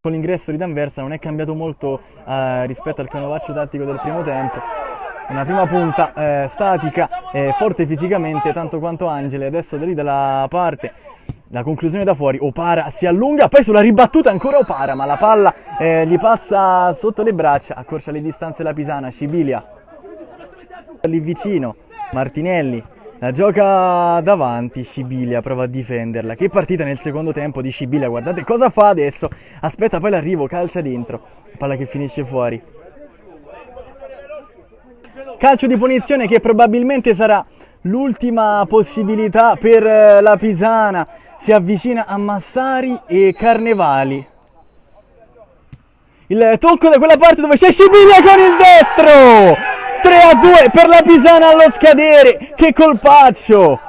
Con l'ingresso di D'Anversa non è cambiato molto rispetto al canovaccio tattico del primo tempo. Una prima punta statica, forte fisicamente, tanto quanto Angeli. Adesso da lì dalla parte, la conclusione da fuori, Opara si allunga, poi sulla ribattuta ancora Opara, ma la palla gli passa sotto le braccia, accorcia le distanze la Pisana, Scibilia. Lì vicino, Martinelli. La gioca davanti, Scibilia prova a difenderla. Che partita nel secondo tempo di Scibilia, guardate cosa fa adesso. Aspetta poi l'arrivo, calcia dentro. Palla che finisce fuori. Calcio di punizione che probabilmente sarà l'ultima possibilità per la Pisana. Si avvicina a Massari e Carnevali. Il tocco da quella parte dove c'è Scibilia con il destro! 3-2 per la Pisana allo scadere, che colpaccio!